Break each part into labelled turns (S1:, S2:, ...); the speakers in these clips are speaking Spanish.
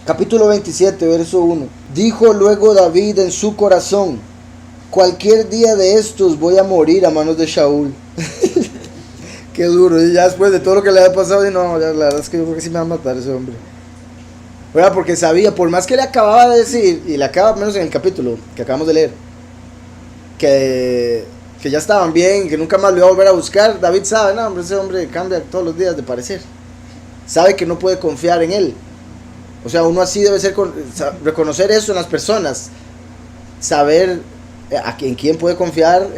S1: Capítulo 27, verso 1. Dijo luego David en su corazón: cualquier día de estos voy a morir a manos de Shaul. Qué duro, y ya después de todo lo que le había pasado, y no, la verdad es que yo creo que sí me va a matar ese hombre. ¿Verdad? Porque sabía, por más que le acababa de decir, y le acaba menos en el capítulo que acabamos de leer, que ya estaban bien, que nunca más lo iba a volver a buscar, David sabe, no, hombre, ese hombre cambia todos los días de parecer. Sabe que no puede confiar en él. O sea, uno así debe ser, reconocer eso en las personas, saber en quién puede confiar,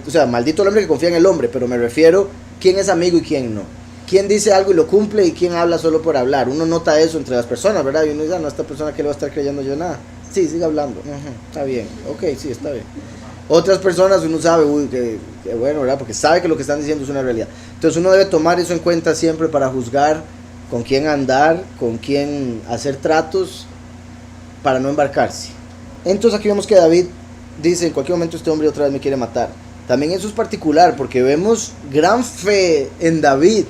S1: o sea, maldito el hombre que confía en el hombre, pero me refiero quién es amigo y quién no, quién dice algo y lo cumple y quién habla solo por hablar. Uno nota eso entre las personas, ¿verdad? Y uno dice, no, esta persona que le va a estar creyendo yo nada. Sí, sigue hablando, está bien, ok, sí, está bien. Otras personas uno sabe, uy, que bueno, ¿verdad? Porque sabe que lo que están diciendo es una realidad. Entonces uno debe tomar eso en cuenta siempre para juzgar con quién andar, con quién hacer tratos, para no embarcarse. Entonces aquí vemos que David dice, en cualquier momento este hombre otra vez me quiere matar. También eso es particular, porque vemos gran fe en David,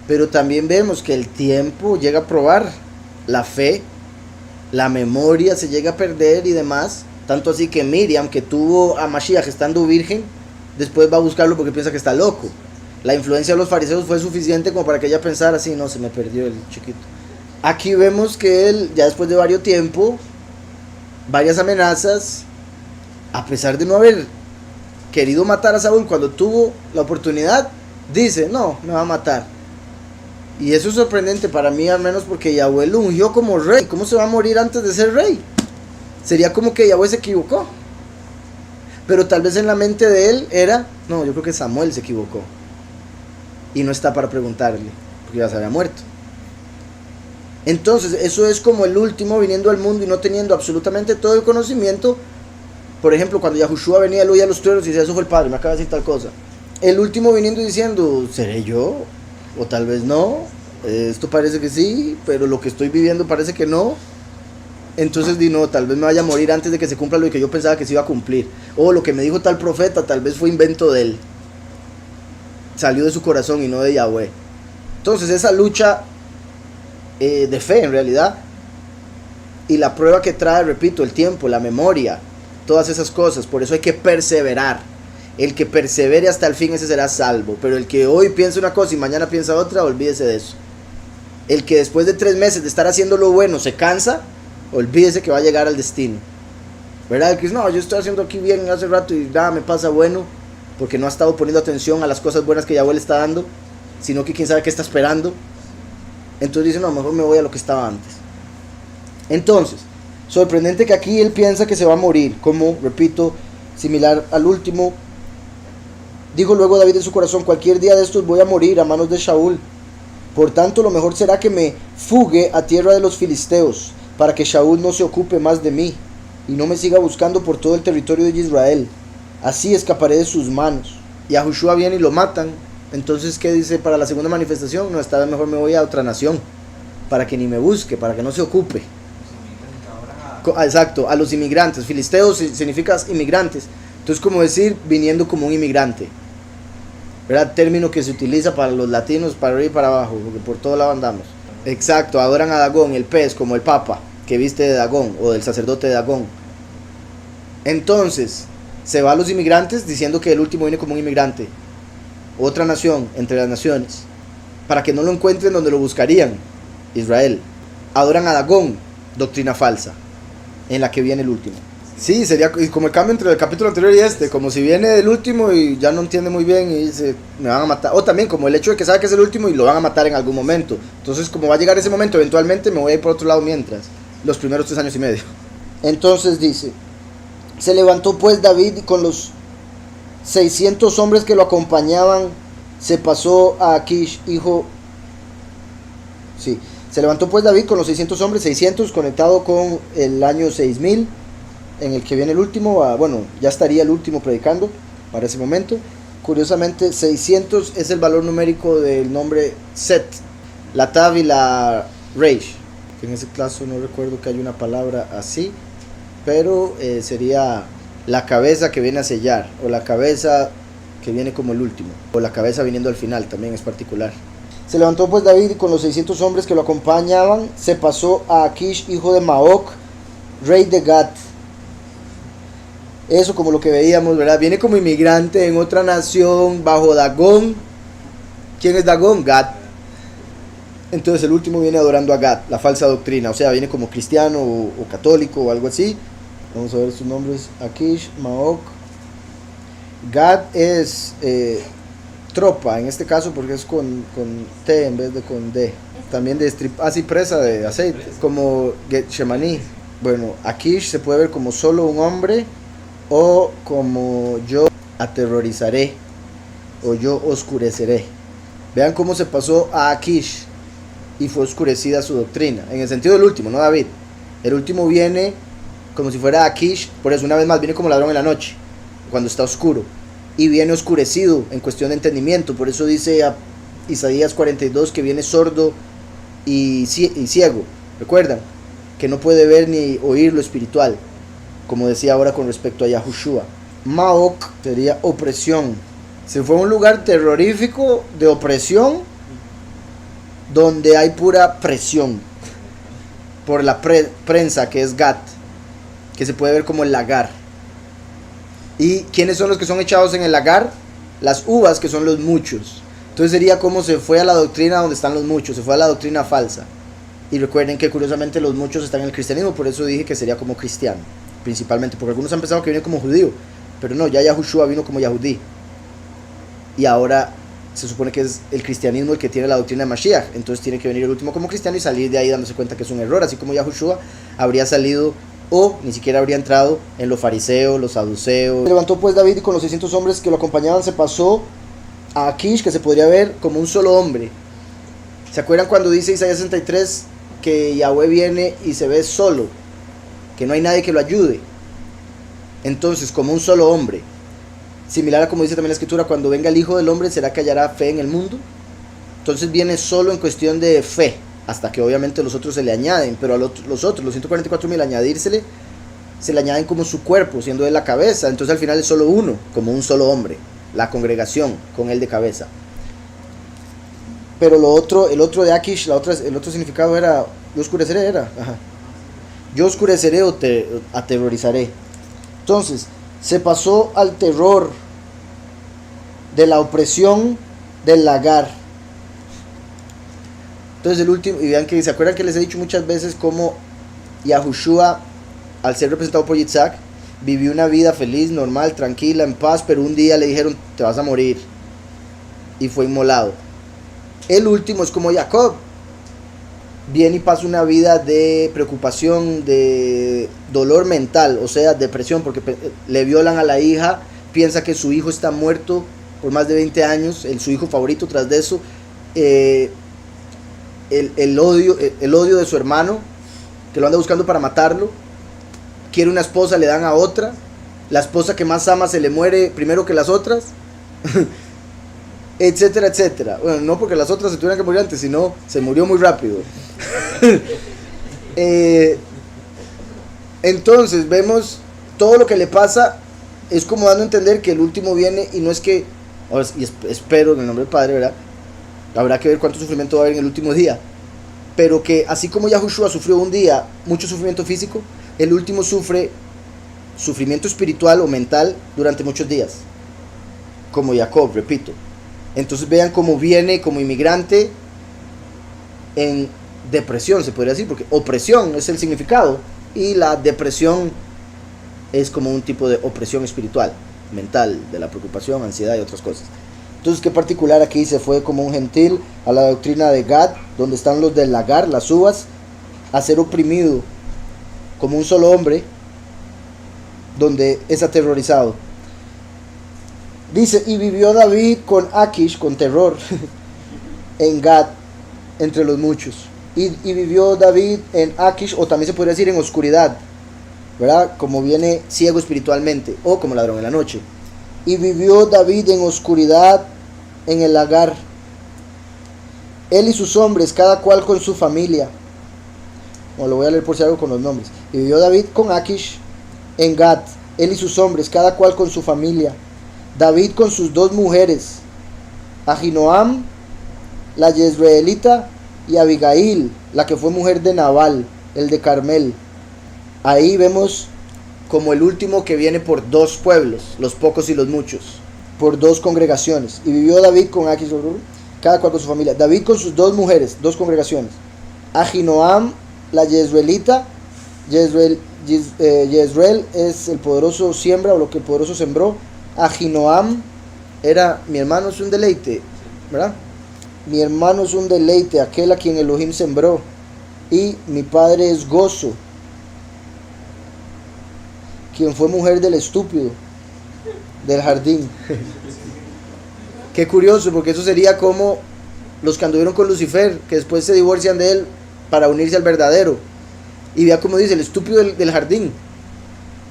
S1: pero también vemos que el tiempo llega a probar la fe, la memoria se llega a perder y demás. Tanto así que Miriam, que tuvo a Mashiach estando virgen, después va a buscarlo porque piensa que está loco. La influencia de los fariseos fue suficiente como para que ella pensara así, no, se me perdió el chiquito. Aquí vemos que él, ya después de varios tiempo, varias amenazas, a pesar de no haber querido matar a Saúl cuando tuvo la oportunidad, dice, no, me va a matar. Y eso es sorprendente para mí, al menos porque Yahweh lo ungió como rey. ¿Cómo se va a morir antes de ser rey? Sería como que Yahweh se equivocó. Pero tal vez en la mente de él era, no, yo creo que Samuel se equivocó. Y no está para preguntarle, porque ya se había muerto. Entonces, eso es como el último viniendo al mundo y no teniendo absolutamente todo el conocimiento. Por ejemplo, cuando Yahushua venía, él oía los truenos y decía, eso fue el Padre, me acaba de decir tal cosa. El último viniendo y diciendo, ¿seré yo? O tal vez no. Esto parece que sí, pero lo que estoy viviendo parece que no. Entonces di no, tal vez me vaya a morir antes de que se cumpla lo que yo pensaba que se iba a cumplir. O lo que me dijo tal profeta, tal vez fue invento de él. Salió de su corazón y no de Yahweh. Entonces esa lucha de fe en realidad, y la prueba que trae, repito, el tiempo, la memoria, todas esas cosas, por eso hay que perseverar. El que persevere hasta el fin, ese será salvo. Pero el que hoy piensa una cosa y mañana piensa otra, olvídese de eso. El que después de 3 meses de estar haciendo lo bueno se cansa, olvídese que va a llegar al destino, ¿verdad? El que dice, no, yo estoy haciendo aquí bien hace rato y nada me pasa bueno, porque no ha estado poniendo atención a las cosas buenas que Yahweh le está dando, sino que quién sabe qué está esperando. Entonces dice, no, mejor me voy a lo que estaba antes. Entonces, sorprendente que aquí él piensa que se va a morir, como, repito, similar al último. Dijo luego David en su corazón, cualquier día de estos voy a morir a manos de Shaul. Por tanto, lo mejor será que me fugue a tierra de los filisteos, para que Shaul no se ocupe más de mí, y no me siga buscando por todo el territorio de Israel. Así escaparé de sus manos. Y a Josué viene y lo matan. Entonces, ¿qué dice para la segunda manifestación? No, esta vez mejor me voy a otra nación, para que ni me busque, para que no se ocupe. Exacto, a los inmigrantes. Filisteos significa inmigrantes. Entonces, como decir, viniendo como un inmigrante, ¿verdad? Término que se utiliza para los latinos, para arriba y para abajo, porque por todo lado andamos. Exacto, adoran a Dagón, el pez, como el papa que viste de Dagón, o del sacerdote de Dagón. Entonces, se va a los inmigrantes diciendo que el último viene como un inmigrante, otra nación entre las naciones, para que no lo encuentren donde lo buscarían, Israel. Adoran a Dagón, doctrina falsa, en la que viene el último. Sí, sería como el cambio entre el capítulo anterior y este, como si viene el último y ya no entiende muy bien y dice, me van a matar. O también como el hecho de que sabe que es el último y lo van a matar en algún momento. Entonces, como va a llegar ese momento, eventualmente me voy a ir por otro lado mientras, los primeros 3 años y medio. Entonces dice, se levantó pues David y con los 600 hombres que lo acompañaban, se pasó a Akish, hijo... Sí, se levantó pues David con los 600 hombres, 600 conectado con el año 6000, en el que viene el último, bueno, ya estaría el último predicando para ese momento. Curiosamente, 600 es el valor numérico del nombre Set, la Tav y la Reish, que en ese caso no recuerdo que haya una palabra así, pero sería la cabeza que viene a sellar, o la cabeza que viene como el último, o la cabeza viniendo al final, también es particular. Se levantó pues David y con los 600 hombres que lo acompañaban se pasó a Aquish, hijo de Maoc, rey de Gat. Eso como lo que veíamos, ¿verdad? Viene como inmigrante en otra nación, bajo Dagón. ¿Quién es Dagón? Gat. Entonces el último viene adorando a Gat, la falsa doctrina. O sea, viene como cristiano o católico o algo así. Vamos a ver sus nombres. Aquish, Maoc. Gat es tropa, en este caso porque es con T en vez de con D. También de así presa de aceite, como Getshemaní. Bueno, Aquish se puede ver como solo un hombre o como yo aterrorizaré o yo oscureceré. Vean cómo se pasó a Aquish y fue oscurecida su doctrina, en el sentido del último, no David. El último viene como si fuera Aquish, por eso una vez más viene como ladrón en la noche, cuando está oscuro, y viene oscurecido en cuestión de entendimiento. Por eso dice a Isaías 42 que viene sordo y ciego. Recuerdan que no puede ver ni oír lo espiritual, como decía ahora con respecto a Yahushua. Maoc sería opresión. Se fue a un lugar terrorífico de opresión, donde hay pura presión por la prensa, que es Gat, que se puede ver como el lagar. ¿Y quiénes son los que son echados en el lagar? Las uvas, que son los muchos. Entonces sería como se fue a la doctrina donde están los muchos, se fue a la doctrina falsa. Y recuerden que curiosamente los muchos están en el cristianismo, por eso dije que sería como cristiano, principalmente, porque algunos han pensado que viene como judío, pero no, ya Yahushua vino como Yahudí. Y ahora se supone que es el cristianismo el que tiene la doctrina de Mashiach, entonces tiene que venir el último como cristiano y salir de ahí dándose cuenta que es un error, así como Yahushua habría salido o ni siquiera habría entrado en los fariseos, los saduceos. Se levantó pues David y con los 600 hombres que lo acompañaban se pasó a Aquish, que se podría ver como un solo hombre. ¿Se acuerdan cuando dice Isaías 63 que Yahweh viene y se ve solo, que no hay nadie que lo ayude? Entonces, como un solo hombre, similar a como dice también la escritura, cuando venga el Hijo del Hombre, ¿será que hallará fe en el mundo? Entonces viene solo en cuestión de fe, hasta que obviamente los otros se le añaden, pero a los otros, los 144.000, añadírsele, se le añaden como su cuerpo, siendo él la cabeza. Entonces al final es solo uno, como un solo hombre, la congregación con él de cabeza. Pero el otro de Aquish, el otro significado era, yo oscureceré, yo oscureceré o te aterrorizaré. Entonces se pasó al terror de la opresión del lagar. Entonces el último, y vean que se acuerdan que les he dicho muchas veces cómo Yahushua, al ser representado por Yitzhak, vivió una vida feliz, normal, tranquila, en paz, pero un día le dijeron te vas a morir y fue inmolado. El último es como Jacob, viene y pasa una vida de preocupación, de dolor mental, o sea, depresión, porque le violan a la hija, piensa que su hijo está muerto por más de 20 años, su hijo favorito. Tras de eso, el odio de su hermano, que lo anda buscando para matarlo. Quiere una esposa, le dan a otra. La esposa que más ama se le muere primero que las otras. Etcétera, etcétera. Bueno, no porque las otras se tuvieran que morir antes, sino se murió muy rápido. Entonces vemos todo lo que le pasa, es como dando a entender que el último viene y no es que, ahora, y espero en el nombre del Padre, ¿verdad? Habrá que ver cuánto sufrimiento va a haber en el último día, pero que así como Yahushua sufrió un día mucho sufrimiento físico, el último sufre sufrimiento espiritual o mental durante muchos días, como Jacob, repito. Entonces vean cómo viene como inmigrante en depresión, se podría decir, porque opresión es el significado y la depresión es como un tipo de opresión espiritual, mental, de la preocupación, ansiedad y otras cosas. Entonces, qué particular, aquí se fue como un gentil a la doctrina de Gad, donde están los del lagar, las uvas, a ser oprimido como un solo hombre, donde es aterrorizado. Dice, y vivió David con Aquish, con terror, en Gad, entre los muchos. Y vivió David en Aquish, o también se podría decir en oscuridad, ¿verdad? Como viene ciego espiritualmente, o como ladrón en la noche. Y vivió David en oscuridad en el lagar, él y sus hombres, cada cual con su familia. O lo voy a leer por si algo con los nombres. Y vivió David con Aquish en Gad, él y sus hombres, cada cual con su familia. David con sus dos mujeres, Ahinoam la Jezreelita, y Abigail, la que fue mujer de Nabal, el de Carmel. Ahí vemos como el último que viene por dos pueblos, los pocos y los muchos, por dos congregaciones. Y vivió David con Aquis, cada cual con su familia. David con sus dos mujeres, dos congregaciones. Ahinoam, la Jezreelita. Jezreel es el poderoso siembra, o lo que el poderoso sembró. Ahinoam era: mi hermano es un deleite, ¿verdad? Mi hermano es un deleite, aquel a quien Elohim sembró, y mi padre es gozo, quien fue mujer del estúpido del jardín. Qué curioso, porque eso sería como los que anduvieron con Lucifer, que después se divorcian de él para unirse al verdadero. Y vea como dice: el estúpido del jardín,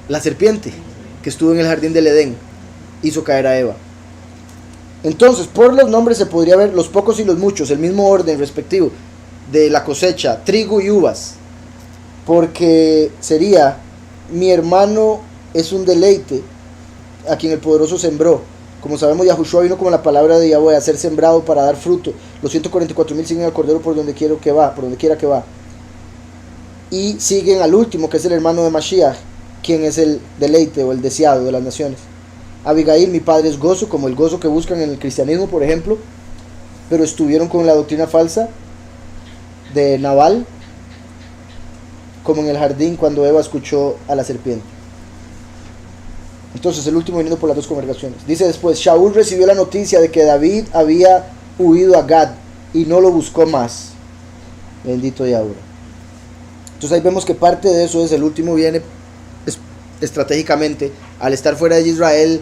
S1: la serpiente que estuvo en el jardín del Edén, hizo caer a Eva. Entonces, por los nombres se podría ver los pocos y los muchos, el mismo orden respectivo de la cosecha, trigo y uvas, porque sería: mi hermano es un deleite, a quien el poderoso sembró. Como sabemos, Yahushua vino como la palabra de Yahweh, a ser sembrado para dar fruto. Los 144,000 siguen al Cordero por donde quiera que va. Y siguen al último, que es el hermano de Mashiach, quien es el deleite o el deseado de las naciones. Abigail, mi padre es gozo, como el gozo que buscan en el cristianismo, por ejemplo, pero estuvieron con la doctrina falsa de Nabal, como en el jardín cuando Eva escuchó a la serpiente. Entonces, el último viniendo por las dos congregaciones. Dice después: Shaul recibió la noticia de que David había huido a Gad y no lo buscó más. Bendito Yahweh. Entonces ahí vemos que parte de eso es: el último viene estratégicamente, al estar fuera de Israel,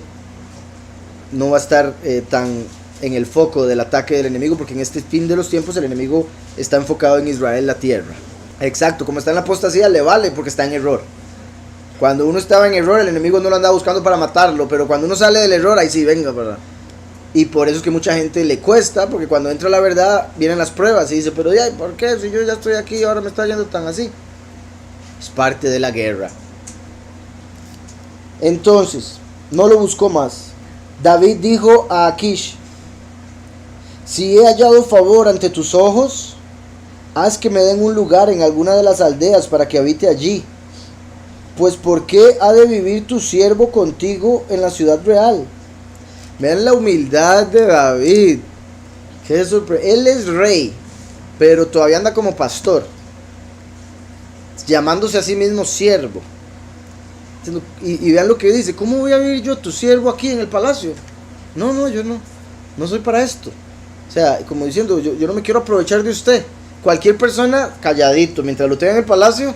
S1: no va a estar tan en el foco del ataque del enemigo, porque en este fin de los tiempos el enemigo está enfocado en Israel, la tierra. Exacto, como está en la apostasía le vale, porque está en error. Cuando uno estaba en error, el enemigo no lo andaba buscando para matarlo, pero cuando uno sale del error, ahí sí, venga, ¿verdad? Y por eso es que mucha gente le cuesta, porque cuando entra la verdad vienen las pruebas y dice: pero ya, ¿por qué? Si yo ya estoy aquí y ahora me está yendo tan así. Es parte de la guerra. Entonces, no lo buscó más. David dijo a Aquish: si he hallado favor ante tus ojos, haz que me den un lugar en alguna de las aldeas para que habite allí. Pues ¿por qué ha de vivir tu siervo contigo en la ciudad real? Vean la humildad de David. Qué sorpresa. Él es rey, pero todavía anda como pastor, llamándose a sí mismo siervo. Y vean lo que dice: ¿cómo voy a vivir yo, tu siervo, aquí en el palacio? No, yo no soy para esto. O sea, como diciendo, yo no me quiero aprovechar de usted. Cualquier persona, calladito, mientras lo tenga en el palacio.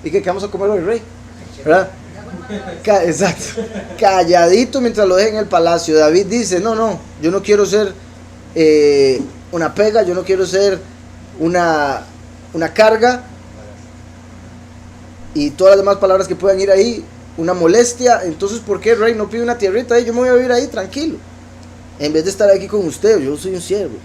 S1: ¿Y qué vamos a comer hoy, rey? ¿Verdad? Exacto. Calladito mientras lo deje en el palacio. David dice: no, yo no quiero ser una pega, yo no quiero ser una carga, y todas las demás palabras que puedan ir ahí, una molestia. Entonces, ¿por qué, rey, no pide una tierrita ahí? Yo me voy a vivir ahí tranquilo, en vez de estar aquí con usted. Yo soy un siervo.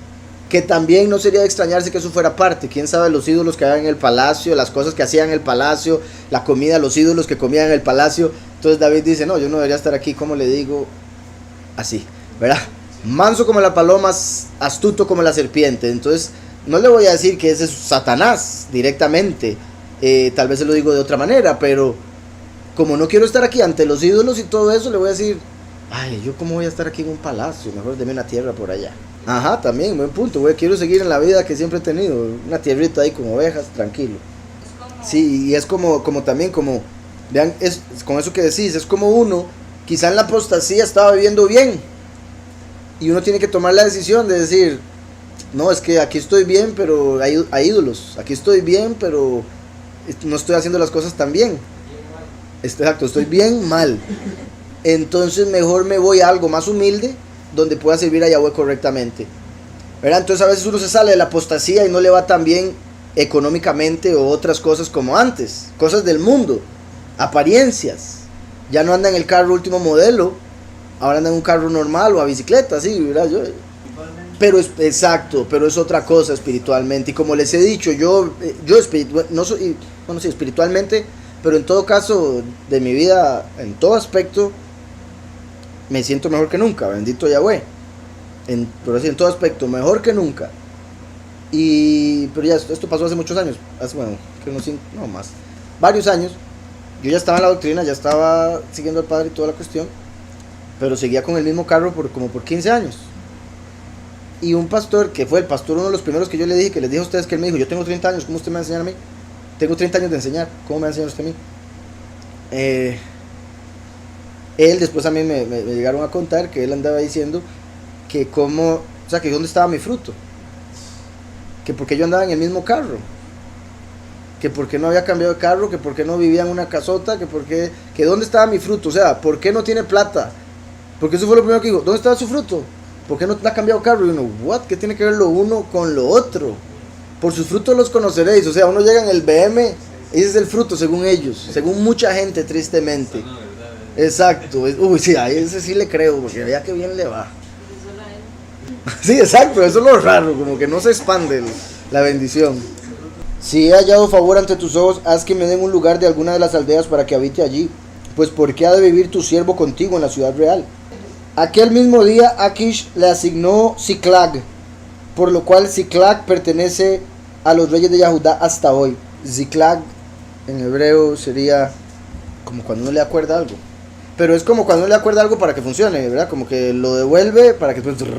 S1: Que también no sería de extrañarse que eso fuera parte. Quién sabe los ídolos que había en el palacio, las cosas que hacían en el palacio, la comida, los ídolos que comían en el palacio. Entonces David dice: no, yo no debería estar aquí, como le digo, así, ¿verdad? Manso como la paloma, astuto como la serpiente. Entonces no le voy a decir que ese es Satanás directamente, tal vez se lo digo de otra manera, pero como no quiero estar aquí ante los ídolos y todo eso, le voy a decir: ay, yo cómo voy a estar aquí en un palacio, mejor deme una tierra por allá. Ajá, también, buen punto, güey. Quiero seguir en la vida que siempre he tenido, una tierrita ahí con ovejas, tranquilo. Sí, y es como también, como, vean, es con eso que decís, es como uno, quizá en la apostasía estaba viviendo bien, y uno tiene que tomar la decisión de decir: no, es que aquí estoy bien, pero hay ídolos. Aquí estoy bien, pero no estoy haciendo las cosas tan bien. Exacto, estoy bien mal. Entonces mejor me voy a algo más humilde, donde pueda servir a Yahweh correctamente, ¿verdad? Entonces a veces uno se sale de la apostasía y no le va tan bien económicamente o otras cosas como antes, cosas del mundo, apariencias. Ya no anda en el carro último modelo, ahora anda en un carro normal o a bicicleta, sí, ¿verdad? Pero es exacto, pero es otra cosa espiritualmente. Y como les he dicho, yo no soy, bueno, sí, espiritualmente, pero en todo caso de mi vida, en todo aspecto, me siento mejor que nunca, bendito Yahweh. Pero así, en todo aspecto, mejor que nunca. Pero ya esto pasó hace muchos años, hace, bueno, que unos 5, no más, varios años. Yo ya estaba en la doctrina, ya estaba siguiendo al Padre y toda la cuestión, pero seguía con el mismo carro como por 15 años. Y un pastor, que fue el pastor, uno de los primeros que yo le dije, que les dije a ustedes, que él me dijo, yo tengo 30 años, ¿cómo usted me va a enseñar a mí? Tengo 30 años de enseñar, ¿cómo me va a enseñar usted a mí? Él después a mí me llegaron a contar que él andaba diciendo que cómo, o sea, que dónde estaba mi fruto, que porque yo andaba en el mismo carro, que porque no había cambiado de carro, que porque no vivía en una casota, que dónde estaba mi fruto, o sea, ¿por qué no tiene plata? Porque eso fue lo primero que dijo, ¿dónde estaba su fruto? ¿Por qué no ha cambiado de carro? Y uno, ¿what? ¿Qué tiene que ver lo uno con lo otro? Por sus frutos los conoceréis, o sea, uno llega en el BM, ese es el fruto según ellos, según mucha gente tristemente. Exacto, uy, sí, a ese sí le creo, porque vea que bien le va. Sí, exacto, eso es lo raro, como que no se expande la bendición. Si he hallado favor ante tus ojos, haz que me den un lugar de alguna de las aldeas para que habite allí, pues ¿por qué ha de vivir tu siervo contigo en la ciudad real? Aquel mismo día Achish le asignó Ziklag, por lo cual Ziklag pertenece a los reyes de Yahudá hasta hoy. Ziklag en hebreo sería como cuando uno le acuerda algo, pero es como cuando uno le acuerda algo para que funcione, ¿verdad? Como que lo devuelve para que después...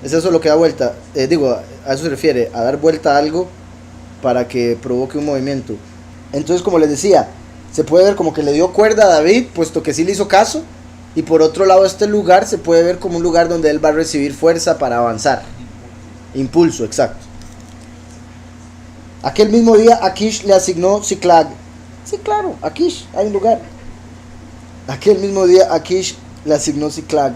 S1: Es eso lo que da vuelta, a eso se refiere, a dar vuelta a algo para que provoque un movimiento. Entonces, como les decía, se puede ver como que le dio cuerda a David, puesto que sí le hizo caso, y por otro lado este lugar se puede ver como un lugar donde él va a recibir fuerza para avanzar. Impulso, exacto. Aquel mismo día Achish le asignó Ziklag. Sí, claro, Achish, hay un lugar. Aquel mismo día Achish le asignó Ziklag,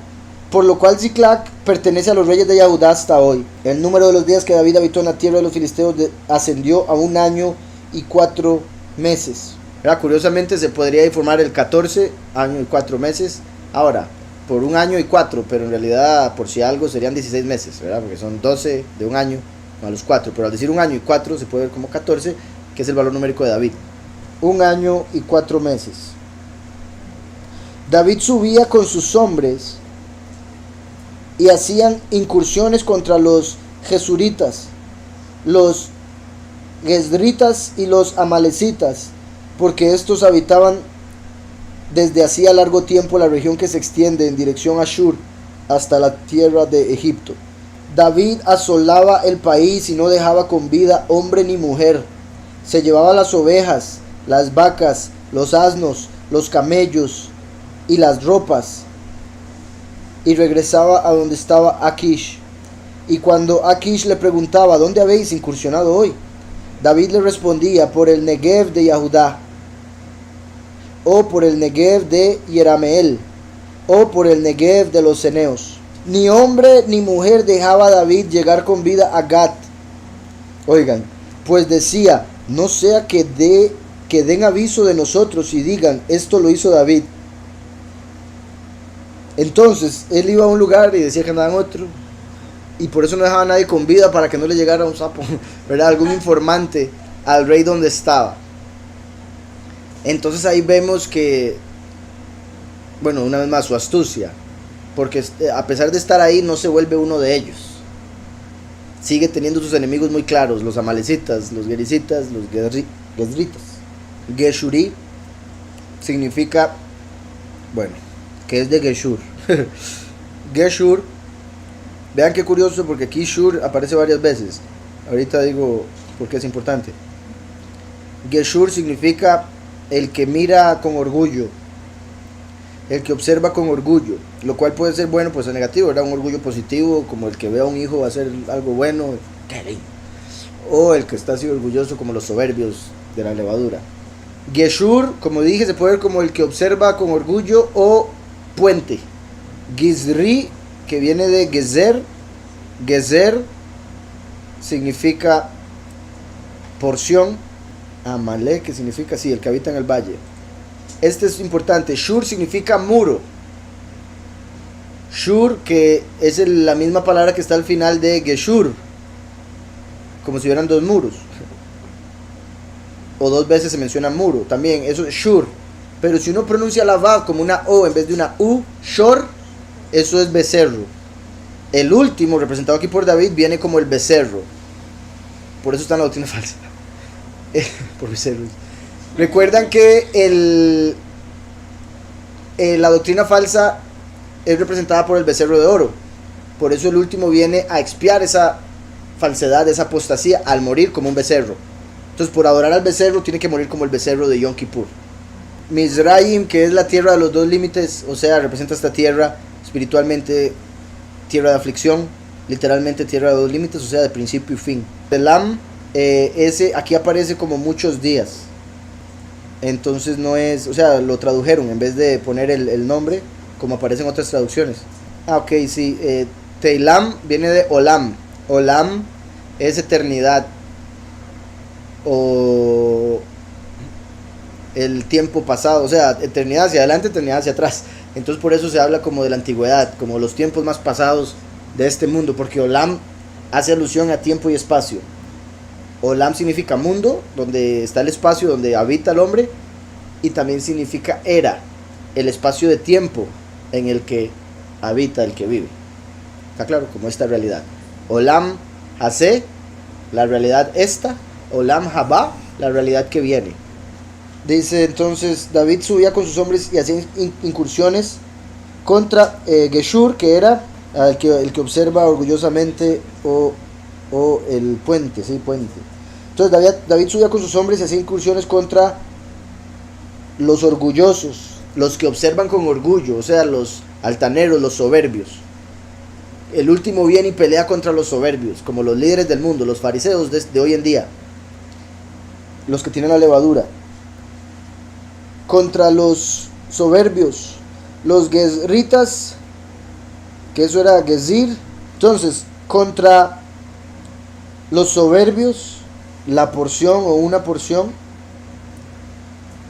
S1: por lo cual Ziklag pertenece a los reyes de Yahudá hasta hoy. El número de los días que David habitó en la tierra de los filisteos ascendió a 1 año y 4 meses. Curiosamente se podría informar el 14 año y 4 meses. Ahora, por 1 año y 4, pero en realidad por si algo serían 16 meses, ¿verdad? Porque son 12 de 1 año a los 4, pero al decir 1 año y 4 se puede ver como 14, que es el valor numérico de David. 1 año y 4 meses. David subía con sus hombres y hacían incursiones contra los Jesuritas, los Gesritas y los Amalecitas, porque estos habitaban desde hacía largo tiempo la región que se extiende en dirección a Shur hasta la tierra de Egipto. David asolaba el país y no dejaba con vida hombre ni mujer. Se llevaba las ovejas, las vacas, los asnos, los camellos y las ropas, y regresaba a donde estaba Achish. Y cuando Achish le preguntaba, ¿dónde habéis incursionado hoy?, David le respondía, por el Negev de Yahudá, o por el Negev de Yerameel, o por el Negev de los ceneos. Ni hombre ni mujer dejaba David llegar con vida a Gat. Oigan, pues decía, no sea que den aviso de nosotros y digan, esto lo hizo David. Entonces él iba a un lugar y decía que andaba en otro, y por eso no dejaba a nadie con vida, para que no le llegara un sapo, ¿verdad? Algún informante al rey donde estaba. Entonces ahí vemos que, bueno, una vez más su astucia, porque a pesar de estar ahí no se vuelve uno de ellos, sigue teniendo sus enemigos muy claros, los amalecitas, los gerisitas, los gesritas. Geshuri significa, bueno, que es de Geshur. Geshur, vean qué curioso, porque aquí Shur aparece varias veces. Ahorita digo por qué es importante. Geshur significa el que mira con orgullo, el que observa con orgullo, lo cual puede ser bueno, pues es negativo, ¿verdad? Un orgullo positivo, como el que ve a un hijo hacer algo bueno, o el que está así orgulloso, como los soberbios de la levadura. Geshur, como dije, se puede ver como el que observa con orgullo o puente. Gizri, que viene de Gezer. Gezer significa porción. Amalek, que significa, sí, el que habita en el valle. Este es importante. Shur significa muro. Shur, que es la misma palabra que está al final de Geshur, como si hubieran dos muros, o 2 veces se menciona muro, también eso es Shur. Pero si uno pronuncia la Vav como una O en vez de una U, Shor, eso es becerro. El último, representado aquí por David, viene como el becerro. por eso está en la doctrina falsa. Por becerros. Recuerdan que la doctrina falsa es representada por el becerro de oro. Por eso el último viene a expiar esa falsedad, esa apostasía, al morir como un becerro. Entonces, por adorar al becerro, tiene que morir como el becerro de Yom Kippur. Mizraim, que es la tierra de los dos límites, o sea, representa esta tierra espiritualmente, tierra de aflicción, literalmente tierra de dos límites, o sea, de principio y fin. Elam, ese aquí aparece como muchos días. Entonces no es, o sea, lo tradujeron en vez de poner el nombre, como aparece en otras traducciones. Ok, sí, Teilam viene de Olam. Olam es eternidad, o el tiempo pasado, o sea, eternidad hacia adelante, eternidad hacia atrás. Entonces por eso se habla como de la antigüedad, como los tiempos más pasados de este mundo, porque Olam hace alusión a tiempo y espacio. Olam significa mundo, donde está el espacio, donde habita el hombre, y también significa era, el espacio de tiempo en el que habita el que vive. ¿Está claro? Como esta realidad. Olam Hase, la realidad esta. Olam Haba, la realidad que viene. Dice entonces, David subía con sus hombres y hacía incursiones contra Geshur, que era el que observa orgullosamente, o el puente, sí, puente. Entonces David subía con sus hombres y hacía incursiones contra los orgullosos, los que observan con orgullo, o sea, los altaneros, los soberbios. El último viene y pelea contra los soberbios, como los líderes del mundo, los fariseos de hoy en día, los que tienen la levadura. Contra los soberbios, los gezritas, que eso era gezir. Entonces, contra los soberbios, la porción o una porción,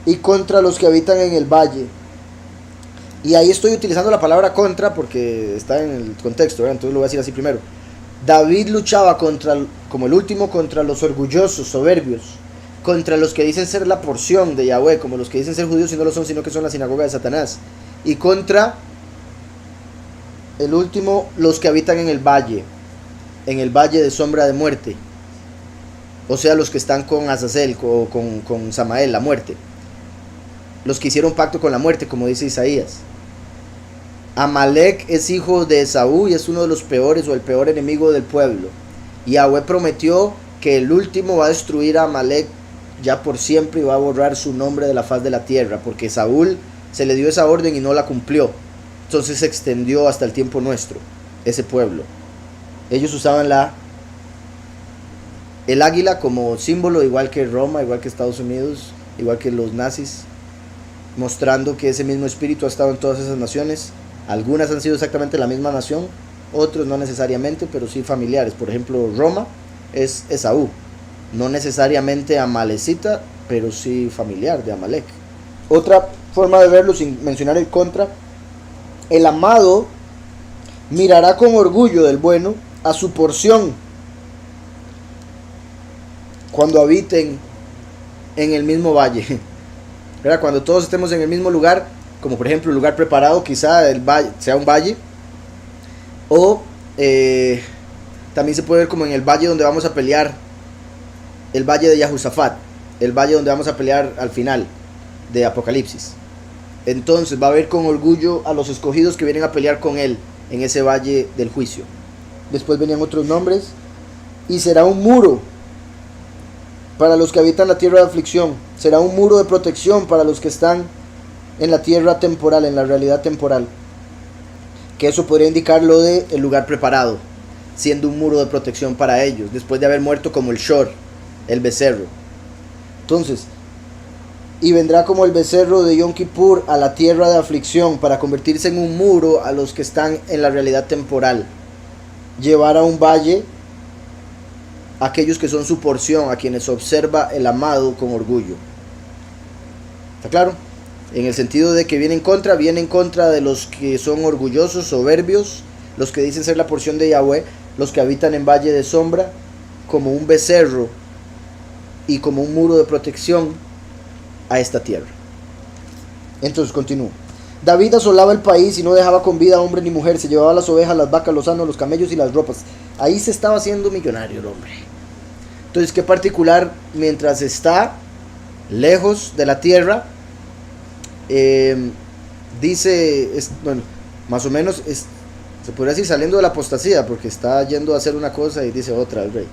S1: y contra los que habitan en el valle. Y ahí estoy utilizando la palabra contra porque está en el contexto, ¿verdad? Entonces lo voy a decir así primero. David luchaba como el último, contra los orgullosos, soberbios, contra los que dicen ser la porción de Yahweh, como los que dicen ser judíos y no lo son, sino que son la sinagoga de Satanás. Y contra el último, los que habitan en el valle de sombra de muerte. O sea, los que están con Azazel o con Samael, la muerte. Los que hicieron pacto con la muerte, como dice Isaías. Amalek es hijo de Esaú y es uno de los peores o el peor enemigo del pueblo. Y Yahweh prometió que el último va a destruir a Amalek ya por siempre y va a borrar su nombre de la faz de la tierra, porque Saúl se le dio esa orden y no la cumplió. Entonces se extendió hasta el tiempo nuestro, ese pueblo. Ellos usaban el águila como símbolo, igual que Roma, igual que Estados Unidos, igual que los nazis, mostrando que ese mismo espíritu ha estado en todas esas naciones. Algunas han sido exactamente la misma nación, otros no necesariamente, pero sí familiares. Por ejemplo, Roma es Esaú, no necesariamente amalecita, pero sí familiar de Amalek. Otra forma de verlo, sin mencionar el contra: el amado mirará con orgullo del bueno a su porción cuando habiten en el mismo valle. ¿Verdad? Cuando todos estemos en el mismo lugar, como por ejemplo el lugar preparado, quizá el valle sea un valle, o también se puede ver como en el valle donde vamos a pelear, el valle de Yahusafat, el valle donde vamos a pelear al final de Apocalipsis. Entonces va a ver con orgullo a los escogidos que vienen a pelear con él en ese valle del juicio. Después venían otros nombres: y será un muro para los que habitan la tierra de aflicción, será un muro de protección para los que están en la tierra temporal, en la realidad temporal. Que eso podría indicar lo de el lugar preparado, siendo un muro de protección para ellos, después de haber muerto como el Shor, el becerro. Entonces, y vendrá como el becerro de Yom Kippur a la tierra de aflicción, para convertirse en un muro a los que están en la realidad temporal. Llevar a un valle a aquellos que son su porción, a quienes observa el amado con orgullo. ¿Está claro? En el sentido de que viene en contra de los que son orgullosos, soberbios, los que dicen ser la porción de Yahweh, los que habitan en valle de sombra, como un becerro y como un muro de protección a esta tierra. Entonces continúo. David asolaba el país y no dejaba con vida a hombre ni mujer, se llevaba las ovejas, las vacas, los asnos, los camellos y las ropas. Ahí se estaba haciendo millonario el hombre. Entonces, qué particular, mientras está lejos de la tierra, dice, bueno, más o menos, se podría decir saliendo de la apostasía, porque está yendo a hacer una cosa y dice otra al rey.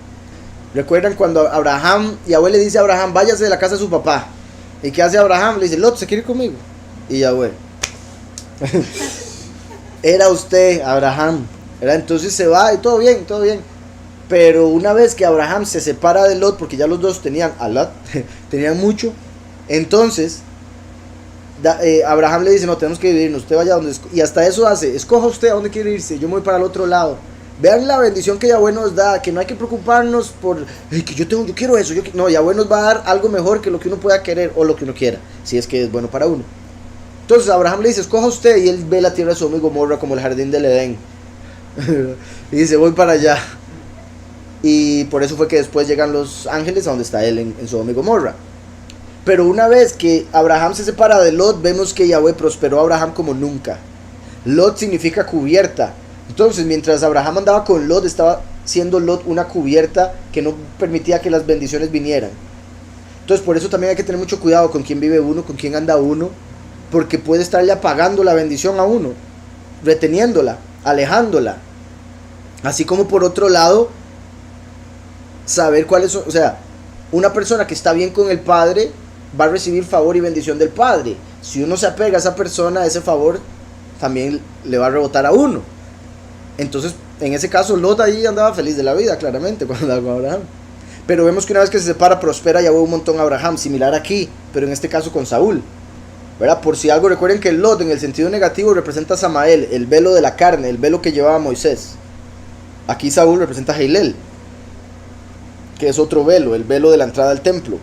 S1: ¿Recuerdan cuando Abraham, Yahweh le dice a Abraham, váyase de la casa de su papá? ¿Y qué hace Abraham? Le dice, Lot, ¿se quiere ir conmigo? Y Yahweh, era usted, Abraham. Entonces se va y todo bien, todo bien. Pero una vez que Abraham se separa de Lot, porque ya los dos tenían a Lot, tenían mucho, entonces Abraham le dice, no, tenemos que dividirnos, usted vaya donde... Y hasta eso hace, escoja usted a dónde quiere irse, yo me voy para el otro lado. Vean la bendición que Yahweh nos da, que no hay que preocuparnos por, que yo quiero eso, no, Yahweh nos va a dar algo mejor que lo que uno pueda querer o lo que uno quiera, si es que es bueno para uno. Entonces Abraham le dice, escoja usted, y él ve la tierra de Sodoma y Gomorra como el jardín del Edén. Y dice, voy para allá. Y por eso fue que después llegan los ángeles a donde está él en Sodoma y Gomorra. Pero una vez que Abraham se separa de Lot, vemos que Yahweh prosperó a Abraham como nunca. Lot significa cubierta. Entonces, mientras Abraham andaba con Lot, estaba siendo Lot una cubierta que no permitía que las bendiciones vinieran. Entonces, por eso también hay que tener mucho cuidado con quién vive uno, con quién anda uno, porque puede estarle apagando la bendición a uno, reteniéndola, alejándola. Así como por otro lado, saber cuáles son, o sea, una persona que está bien con el Padre va a recibir favor y bendición del Padre. Si uno se apega a esa persona, ese favor también le va a rebotar a uno. Entonces, en ese caso, Lot ahí andaba feliz de la vida, claramente, cuando andaba con Abraham. Pero vemos que una vez que se separa, prospera Yahweh un montón a Abraham, similar aquí, pero en este caso con Saúl, ¿verdad? Por si algo, recuerden que Lot, en el sentido negativo, representa a Samael, el velo de la carne, el velo que llevaba Moisés. Aquí Saúl representa a Jailel, que es otro velo, el velo de la entrada al templo,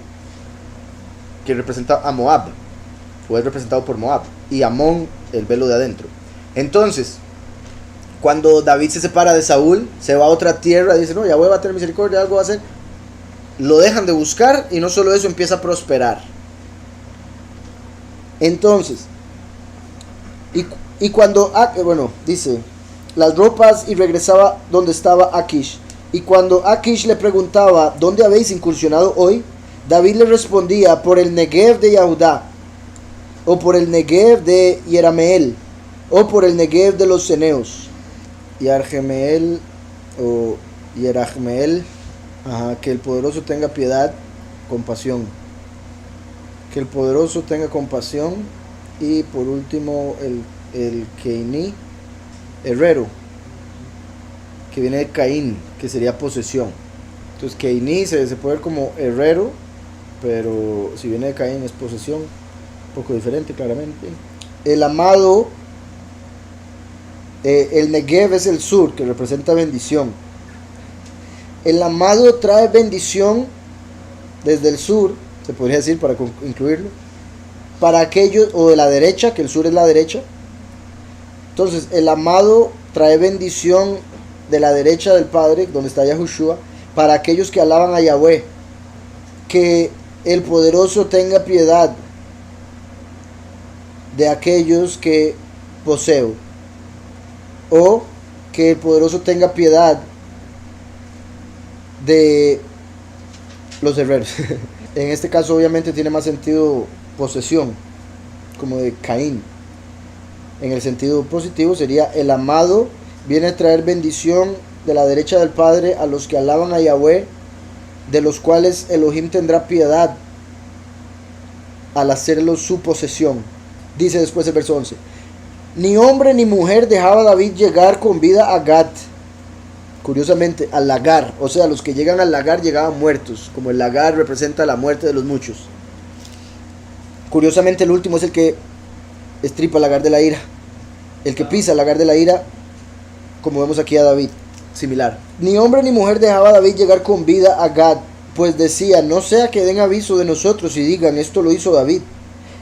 S1: que representa a Moab, o es representado por Moab, y Amón, el velo de adentro. Entonces, cuando David se separa de Saúl, se va a otra tierra, dice, no, Yahweh va a tener misericordia, algo va a hacer. Lo dejan de buscar y no solo eso, empieza a prosperar. Entonces, y cuando, bueno, dice, las ropas, y regresaba donde estaba Akish. Y cuando Akish le preguntaba, ¿dónde habéis incursionado hoy? David le respondía, por el Negev de Yahudá, o por el Negev de Yerameel, o por el Negev de los Ceneos. Yargemeel o Yerahmeel, que el poderoso tenga piedad, compasión. Que el poderoso tenga compasión. Y por último el Keini, herrero, que viene de Caín, que sería posesión. Entonces Keini se puede ver como herrero, pero si viene de Caín es posesión, un poco diferente claramente. El amado, el Negev es el sur, que representa bendición. El amado trae bendición desde el sur, se podría decir para incluirlo, para aquellos, o de la derecha, que el sur es la derecha. Entonces el amado trae bendición de la derecha del Padre, donde está Yahushua, para aquellos que alaban a Yahweh. Que el poderoso tenga piedad de aquellos que poseo, o que el poderoso tenga piedad de los herreros. En este caso obviamente tiene más sentido posesión, como de Caín. En el sentido positivo sería, el amado viene a traer bendición de la derecha del Padre a los que alaban a Yahweh, de los cuales Elohim tendrá piedad al hacerlos su posesión. Dice después el verso 11, ni hombre ni mujer dejaba David llegar con vida a Gat. Curiosamente, al lagar, o sea, los que llegan al lagar llegaban muertos, como el lagar representa la muerte de los muchos. Curiosamente, el último es el que estripa el lagar de la ira, el que pisa el lagar de la ira, como vemos aquí a David, similar. Ni hombre ni mujer dejaba David llegar con vida a Gad, pues decía, no sea que den aviso de nosotros y digan, esto lo hizo David.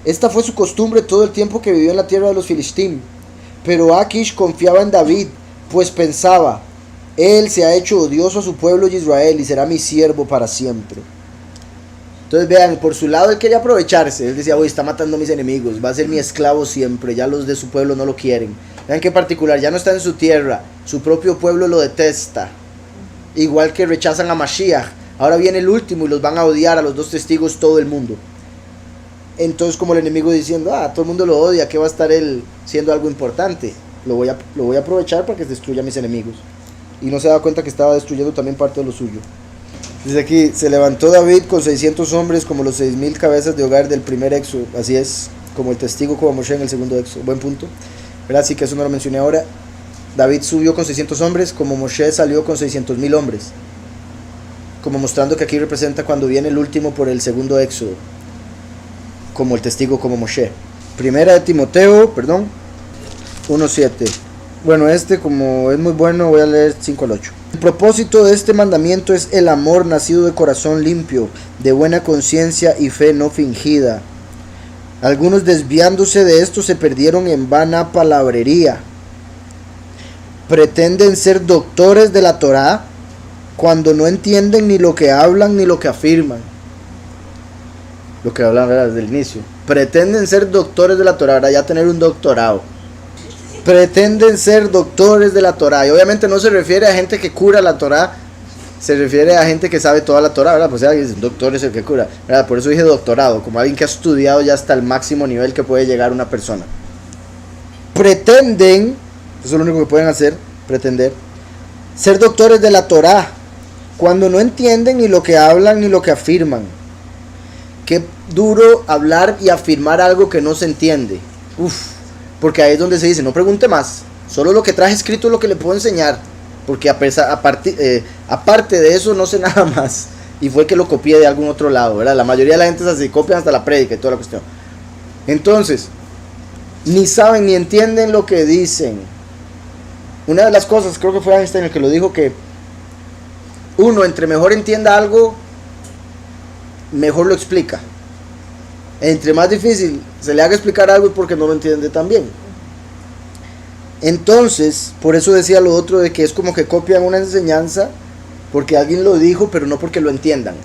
S1: Esta fue su costumbre todo el tiempo que vivió en la tierra de los Filistín. Pero Akish confiaba en David, pues pensaba, él se ha hecho odioso a su pueblo y Israel y será mi siervo para siempre. Entonces vean, por su lado él quería aprovecharse. Él decía, hoy está matando a mis enemigos, va a ser mi esclavo siempre, ya los de su pueblo no lo quieren. Vean qué particular, ya no está en su tierra, su propio pueblo lo detesta. Igual que rechazan a Mashiach. Ahora viene el último y los van a odiar a los dos testigos todo el mundo. Entonces como el enemigo diciendo, todo el mundo lo odia, ¿qué va a estar él siendo algo importante? Lo voy a aprovechar para que destruya a mis enemigos. Y no se da cuenta que estaba destruyendo también parte de lo suyo. Dice aquí, se levantó David con 600 hombres como los 6,000 cabezas de hogar del primer éxodo. Así es, como el testigo como Moshe en el segundo éxodo. Buen punto. ¿Verdad? Sí, que eso no lo mencioné ahora. David subió con 600 hombres como Moshe salió con 600,000 hombres. Como mostrando que aquí representa cuando viene el último por el segundo éxodo. Como el testigo como Moshe. Primera de Timoteo, 1:7. Bueno, como es muy bueno, voy a leer 5 al 8. El propósito de este mandamiento es el amor nacido de corazón limpio, de buena conciencia y fe no fingida. Algunos desviándose de esto se perdieron en vana palabrería. Pretenden ser doctores de la Torá cuando no entienden ni lo que hablan ni lo que afirman. Lo que hablan, ¿verdad? Desde el inicio. Pretenden ser doctores de la Torá, ahora ya tener un doctorado. Pretenden ser doctores de la Torá. Y obviamente no se refiere a gente que cura la Torá, se refiere a gente que sabe toda la Torá, ¿verdad? Pues el doctor es el que cura, ¿verdad? Por eso dije doctorado, como alguien que ha estudiado ya hasta el máximo nivel que puede llegar una persona. Pretenden, eso es lo único que pueden hacer, pretender, ser doctores de la Torá, cuando no entienden ni lo que hablan ni lo que afirman. Qué duro hablar y afirmar algo que no se entiende. Porque ahí es donde se dice, no pregunte más, solo lo que traje escrito es lo que le puedo enseñar, porque aparte de eso no sé nada más, y fue que lo copié de algún otro lado, ¿verdad? La mayoría de la gente es así, copian hasta la prédica y toda la cuestión. Entonces, ni saben ni entienden lo que dicen. Una de las cosas, creo que fue Einstein el que lo dijo, que uno entre mejor entienda algo, mejor lo explica. Entre más difícil se le haga explicar algo es porque no lo entiende tan bien. Entonces, por eso decía lo otro de que es como que copian una enseñanza porque alguien lo dijo, pero no porque lo entiendan.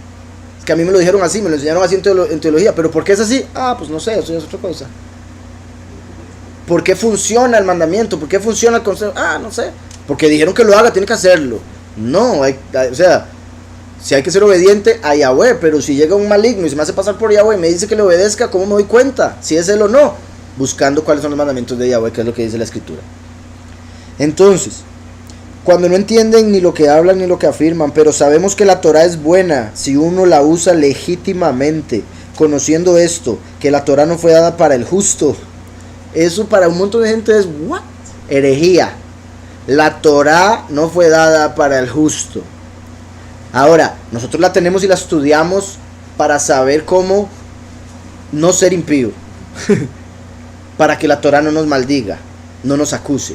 S1: Es que a mí me lo dijeron así, me lo enseñaron así en teología, pero ¿por qué es así? Pues no sé, eso es otra cosa. ¿Por qué funciona el mandamiento? ¿Por qué funciona el consejo? No sé. Porque dijeron que lo haga, tiene que hacerlo. No, o sea, si hay que ser obediente a Yahweh, pero si llega un maligno y se me hace pasar por Yahweh y me dice que le obedezca, ¿cómo me doy cuenta? Si es él o no. Buscando cuáles son los mandamientos de Yahweh, que es lo que dice la escritura. Entonces, cuando no entienden ni lo que hablan ni lo que afirman, pero sabemos que la Torá es buena si uno la usa legítimamente, conociendo esto, que la Torá no fue dada para el justo. Eso para un montón de gente es ¿what? Herejía. La Torá no fue dada para el justo. Ahora, nosotros la tenemos y la estudiamos para saber cómo no ser impío. Para que la Torá no nos maldiga, no nos acuse.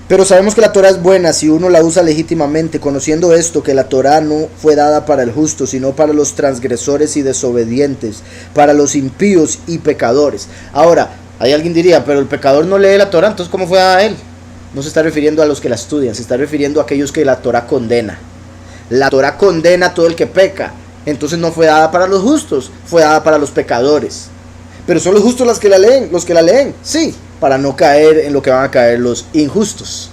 S1: Pero sabemos que la Torá es buena si uno la usa legítimamente, conociendo esto, que la Torá no fue dada para el justo, sino para los transgresores y desobedientes, para los impíos y pecadores. Ahora, hay alguien diría, pero el pecador no lee la Torá, entonces ¿cómo fue dada a él? No se está refiriendo a los que la estudian, se está refiriendo a aquellos que la Torá condena. La Torá condena a todo el que peca, entonces no fue dada para los justos, fue dada para los pecadores. Pero son los justos los que la leen, sí, para no caer en lo que van a caer los injustos.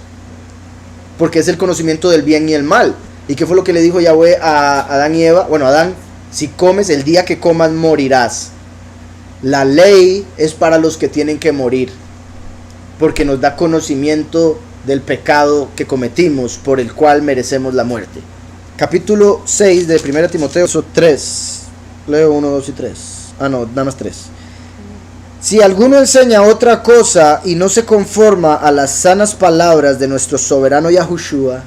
S1: Porque es el conocimiento del bien y el mal. ¿Y qué fue lo que le dijo Yahweh a Adán y Eva? Bueno, Adán, si comes, el día que comas morirás. La ley es para los que tienen que morir, porque nos da conocimiento del pecado que cometimos, por el cual merecemos la muerte. Capítulo 6 de 1 Timoteo 3. Leo 1, 2 y 3. Nada más 3. Si alguno enseña otra cosa y no se conforma a las sanas palabras de nuestro soberano Yahushua,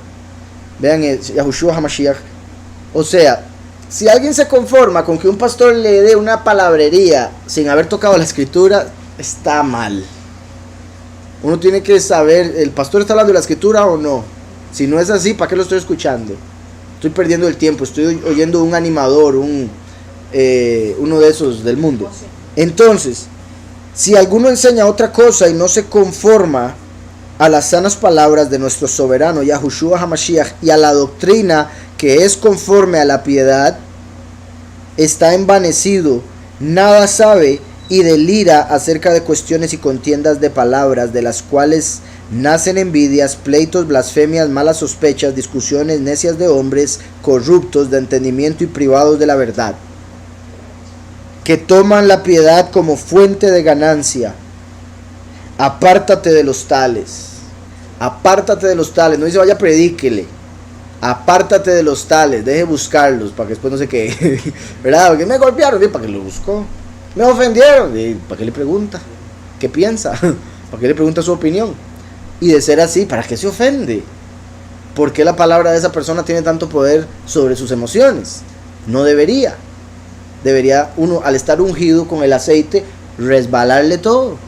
S1: vean, Yahushua HaMashiach, o sea, si alguien se conforma con que un pastor le dé una palabrería sin haber tocado la escritura, está mal. Uno tiene que saber, ¿el pastor está hablando de la escritura o no? Si no es así, ¿para qué lo estoy escuchando? Estoy perdiendo el tiempo, estoy oyendo un animador, uno de esos del mundo. Entonces, si alguno enseña otra cosa y no se conforma a las sanas palabras de nuestro soberano Yahushua HaMashiach y a la doctrina que es conforme a la piedad, está envanecido, nada sabe y delira acerca de cuestiones y contiendas de palabras, de las cuales Nacen envidias, pleitos, blasfemias, malas sospechas, discusiones necias de hombres corruptos de entendimiento y privados de la verdad, que toman la piedad como fuente de ganancia. Apártate de los tales. Apártate de los tales. No dice vaya predíquele. Apártate de los tales. Deje buscarlos para que después no sé qué. ¿Verdad? Porque me golpearon. ¿Para qué lo buscó? Me ofendieron. ¿Para qué le pregunta? ¿Qué piensa? ¿Para qué le pregunta su opinión? Y de ser así, ¿para qué se ofende? ¿Por qué la palabra de esa persona tiene tanto poder sobre sus emociones? No debería. Debería uno, al estar ungido con el aceite, resbalarle todo.